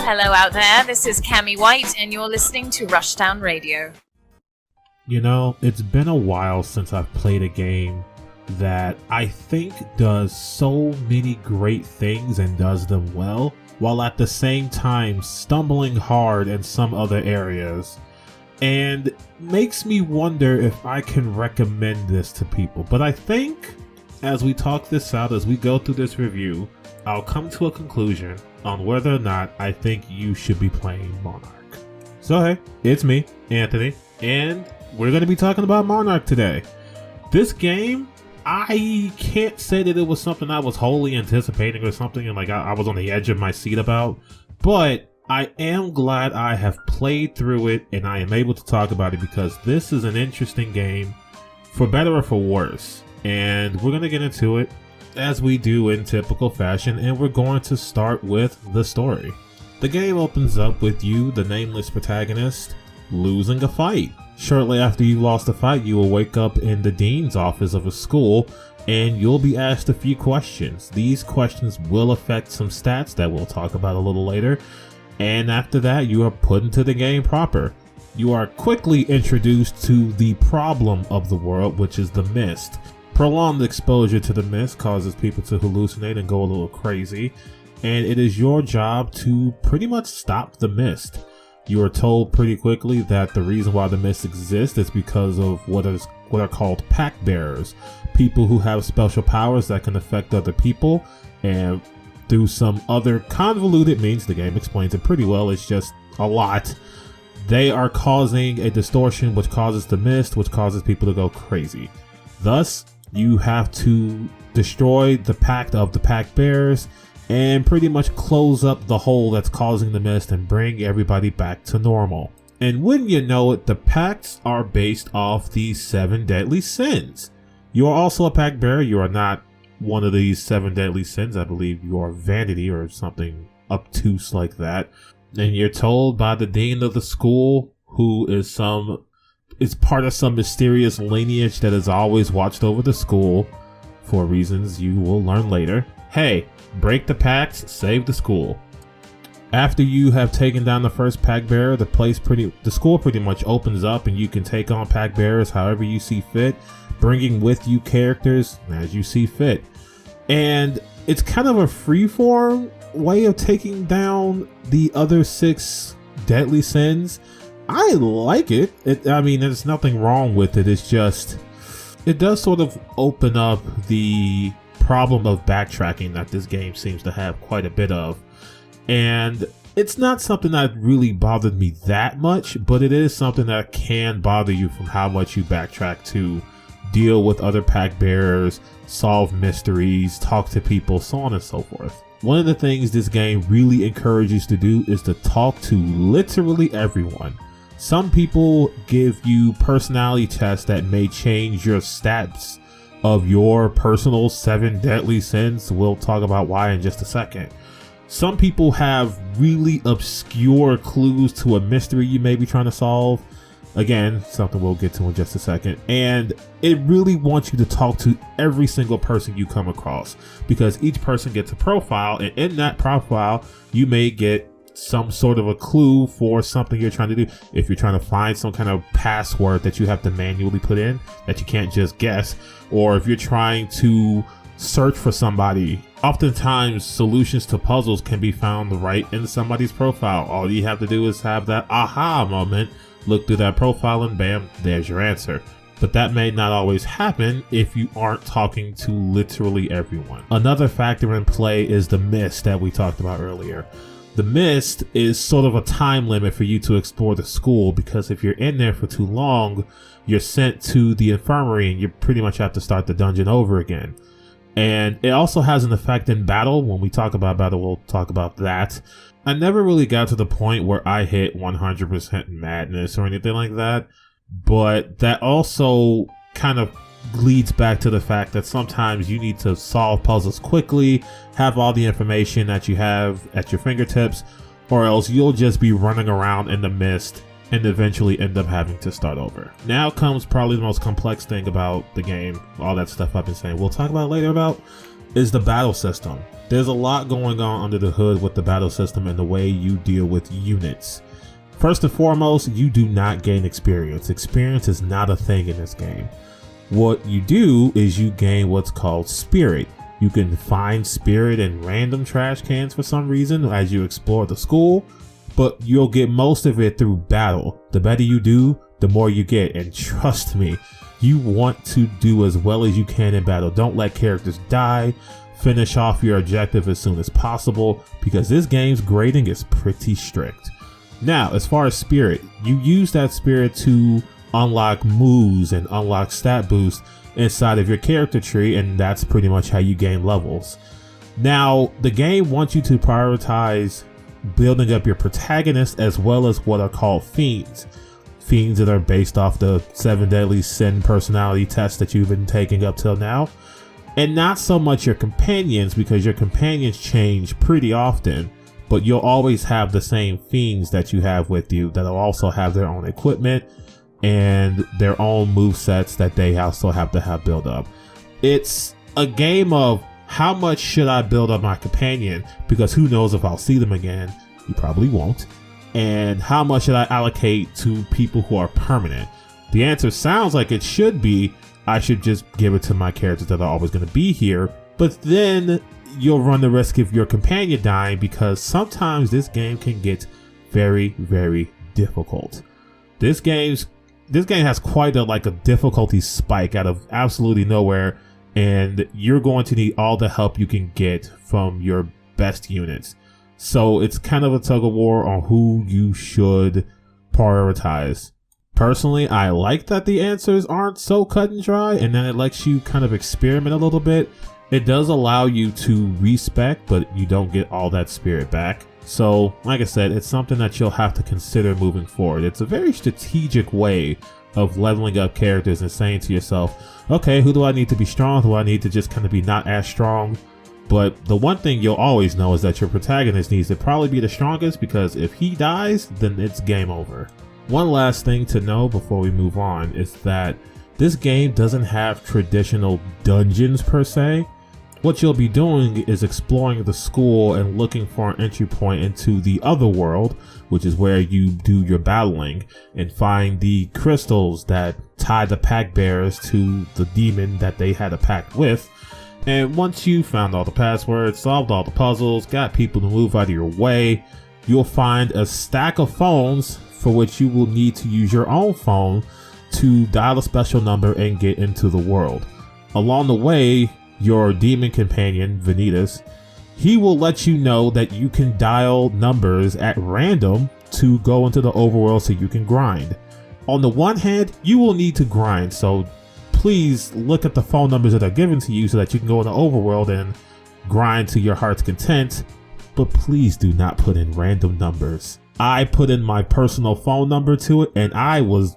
Hello out there, this is Cammy White, and you're listening to Rushdown Radio. You know, it's been a while since I've played a game that I think does so many great things and does them well, while at the same time stumbling hard in some other areas, and makes me wonder if I can recommend this to people. But I think as we talk this out, as we go through this review, I'll come to a conclusion on whether or not I think you should be playing Monarch. So hey, it's me, Anthony, and we're going to be talking about Monarch today. This game, I can't say that it was something I was wholly anticipating or something, and like I was on the edge of my seat about, but I am glad I have played through it and I am able to talk about it because this is an interesting game, for better or for worse. And we're going to get into it as we do in typical fashion, and we're going to start with the story. The game opens up with you, the nameless protagonist, losing a fight. Shortly after you lost a fight, you will wake up in the dean's office of a school and you'll be asked a few questions. These questions will affect some stats that we'll talk about a little later, and after that you are put into the game proper. You are quickly introduced to the problem of the world, which is the mist. Prolonged exposure to the mist causes people to hallucinate and go a little crazy, and it is your job to pretty much stop the mist. You are told pretty quickly that the reason why the mist exists is because of what are called Pactbearers, people who have special powers that can affect other people, and through some other convoluted means, the game explains it pretty well, it's just a lot, they are causing a distortion which causes the mist, which causes people to go crazy. Thus, you have to destroy the pact of the Pactbearers and pretty much close up the hole that's causing the mist and bring everybody back to normal. And wouldn't you know it, the pacts are based off these 7 deadly sins. You are also a Pactbearer. You are not one of these 7 deadly sins. I believe you are vanity or something obtuse like that. And you're told by the dean of the school, who is part of some mysterious lineage that has always watched over the school for reasons you will learn later. Hey, break the pacts, save the school. After you have taken down the first Pactbearer, the school pretty much opens up and you can take on Pactbearers however you see fit, bringing with you characters as you see fit. And it's kind of a freeform way of taking down the other 6 deadly sins. I like it. I mean, there's nothing wrong with it. It's just, it does sort of open up the problem of backtracking that this game seems to have quite a bit of. And it's not something that really bothered me that much, but it is something that can bother you from how much you backtrack to deal with other Pactbearers, solve mysteries, talk to people, so on and so forth. One of the things this game really encourages you to do is to talk to literally everyone. Some people give you personality tests that may change your stats of your personal 7 deadly sins. We'll talk about why in just a second. Some people have really obscure clues to a mystery you may be trying to solve. Again, something we'll get to in just a second. And it really wants you to talk to every single person you come across, because each person gets a profile, and in that profile you may get some sort of a clue for something you're trying to do. If you're trying to find some kind of password that you have to manually put in that you can't just guess, or if you're trying to search for somebody, oftentimes solutions to puzzles can be found right in somebody's profile. All you have to do is have that aha moment, look through that profile, and bam, there's your answer. But that may not always happen if you aren't talking to literally everyone. Another factor in play is the mist that we talked about earlier. The mist is sort of a time limit for you to explore the school, because if you're in there for too long, you're sent to the infirmary and you pretty much have to start the dungeon over again. And it also has an effect in battle. When we talk about battle, we'll talk about that. I never really got to the point where I hit 100% madness or anything like that, but that also kind of leads back to the fact that sometimes you need to solve puzzles quickly, have all the information that you have at your fingertips, or else you'll just be running around in the mist and eventually end up having to start over. Now comes probably the most complex thing about the game, all that stuff I've been saying we'll talk about later about, is the battle system. There's a lot going on under the hood with the battle system and the way you deal with units. First and foremost, you do not gain experience. Experience is not a thing in this game. What you do is you gain what's called spirit. You can find spirit in random trash cans for some reason as you explore the school, but you'll get most of it through battle. The better you do, the more you get, and trust me, you want to do as well as you can in battle. Don't let characters die. Finish off your objective as soon as possible, because this game's grading is pretty strict. Now, as far as spirit, you use that spirit to unlock moves and unlock stat boosts inside of your character tree, and that's pretty much how you gain levels. Now, the game wants you to prioritize building up your protagonist as well as what are called fiends. Fiends that are based off the 7 deadly sin personality test that you've been taking up till now. And not so much your companions, because your companions change pretty often, but you'll always have the same fiends that you have with you that'll also have their own equipment and their own move sets that they also have to have build up. It's a game of how much should I build up my companion, because who knows if I'll see them again. You probably won't. And how much should I allocate to people who are permanent? The answer sounds like it should be I should just give it to my characters that are always going to be here, but then you'll run the risk of your companion dying, because sometimes this game can get very, very difficult. This game has quite a difficulty spike out of absolutely nowhere, and you're going to need all the help you can get from your best units. So it's kind of a tug of war on who you should prioritize. Personally, I like that the answers aren't so cut and dry, and then it lets you kind of experiment a little bit. It does allow you to respec, but you don't get all that spirit back. So, like I said, it's something that you'll have to consider moving forward. It's a very strategic way of leveling up characters and saying to yourself, okay, who do I need to be strong? Who do I need to just kind of be not as strong? But the one thing you'll always know is that your protagonist needs to probably be the strongest, because if he dies, then it's game over. One last thing to know before we move on is that this game doesn't have traditional dungeons per se. What you'll be doing is exploring the school and looking for an entry point into the Otherworld, which is where you do your battling and find the crystals that tie the Pactbearers to the demon that they had a pact with. And once you found all the passwords, solved all the puzzles, got people to move out of your way, you'll find a stack of phones for which you will need to use your own phone to dial a special number and get into the world. Along the way, your demon companion, Vanitas, he will let you know that you can dial numbers at random to go into the overworld so you can grind. On the one hand, you will need to grind, so please look at the phone numbers that are given to you so that you can go in the overworld and grind to your heart's content, but please do not put in random numbers. I put in my personal phone number to it, and I was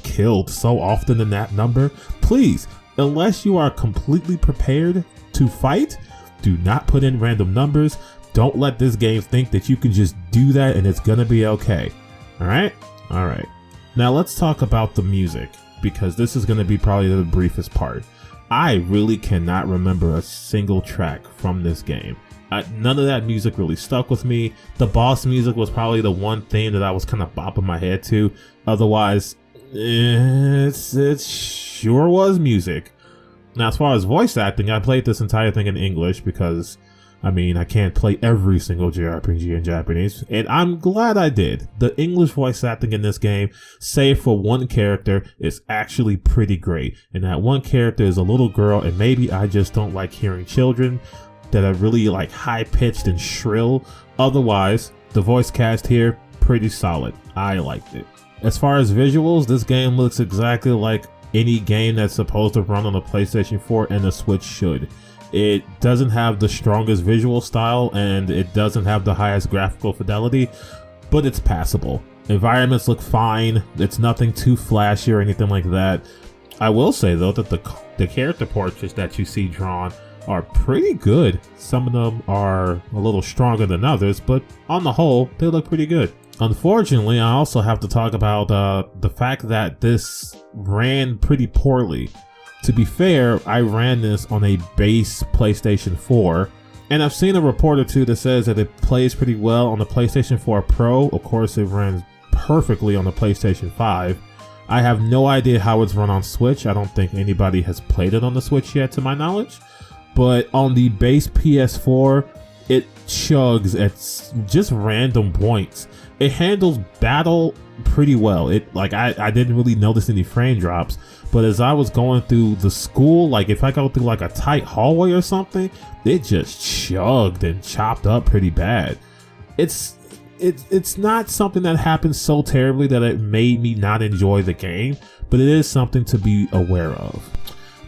killed so often in that number. Please, unless you are completely prepared to fight, do not put in random numbers. Don't let this game think that you can just do that and it's gonna be okay. Alright? Alright. Now let's talk about the music, because this is gonna be probably the briefest part. I really cannot remember a single track from this game. None of that music really stuck with me. The boss music was probably the one thing that I was kind of bopping my head to. Otherwise, it sure was music. Now, as far as voice acting, I played this entire thing in English because, I mean, I can't play every single JRPG in Japanese, and I'm glad I did. The English voice acting in this game, save for one character, is actually pretty great. And that one character is a little girl, and maybe I just don't like hearing children that are really high-pitched and shrill. Otherwise, the voice cast here, pretty solid. I liked it. As far as visuals, this game looks exactly like any game that's supposed to run on a PlayStation 4 and a Switch should. It doesn't have the strongest visual style and it doesn't have the highest graphical fidelity, but it's passable. Environments look fine. It's nothing too flashy or anything like that. I will say though that the character portraits that you see drawn are pretty good. Some of them are a little stronger than others, but on the whole, they look pretty good. Unfortunately, I also have to talk about the fact that this ran pretty poorly. To be fair, I ran this on a base PlayStation 4, And I've seen a report or two that says that it plays pretty well on the PlayStation 4 Pro. Of course, it runs perfectly on the PlayStation 5. I have no idea how it's run on Switch. I don't think anybody has played it on the Switch yet, to my knowledge. But on the base PS4, it chugs at just random points. It handles battle pretty well. I didn't really notice any frame drops, but as I was going through the school, like if I go through like a tight hallway or something, it just chugged and chopped up pretty bad. It's not something that happens so terribly that it made me not enjoy the game, but it is something to be aware of.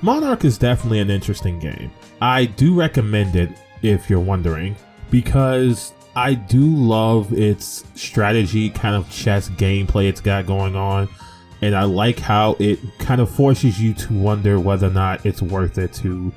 Monarch is definitely an interesting game. I do recommend it if you're wondering, because I do love its strategy kind of chess gameplay it's got going on, and I like how it kind of forces you to wonder whether or not it's worth it to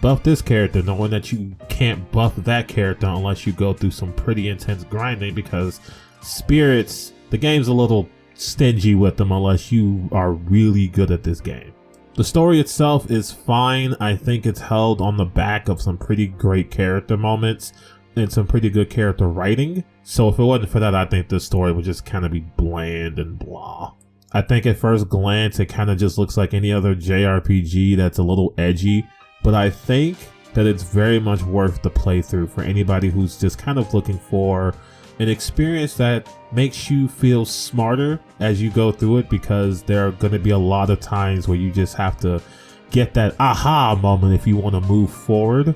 buff this character, knowing that you can't buff that character unless you go through some pretty intense grinding, because spirits, the game's a little stingy with them unless you are really good at this game. The story itself is fine. I think it's held on the back of some pretty great character moments and some pretty good character writing. So if it wasn't for that, I think this story would just kind of be bland and blah. I think at first glance, it kind of just looks like any other JRPG that's a little edgy, but I think that it's very much worth the playthrough for anybody who's just kind of looking for an experience that makes you feel smarter as you go through it, because there are going to be a lot of times where you just have to get that aha moment if you want to move forward,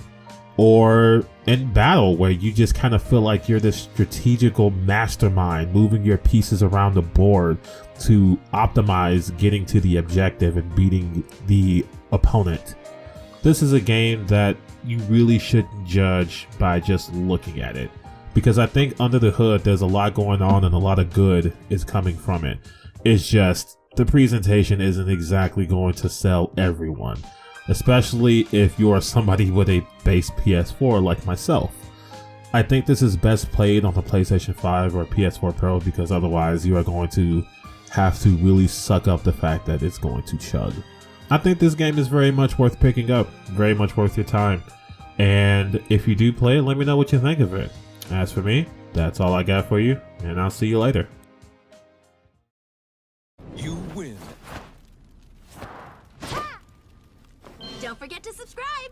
or in battle where you just kind of feel like you're this strategical mastermind moving your pieces around the board to optimize getting to the objective and beating the opponent. This is a game that you really shouldn't judge by just looking at it, because I think under the hood there's a lot going on and a lot of good is coming from it. It's just the presentation isn't exactly going to sell everyone, especially if you are somebody with a base PS4 like myself. I think this is best played on the PlayStation 5 or PS4 Pro, because otherwise you are going to have to really suck up the fact that it's going to chug. I think this game is very much worth picking up, very much worth your time. And if you do play it, let me know what you think of it. As for me, that's all I got for you, and I'll see you later. You win. Don't forget to subscribe!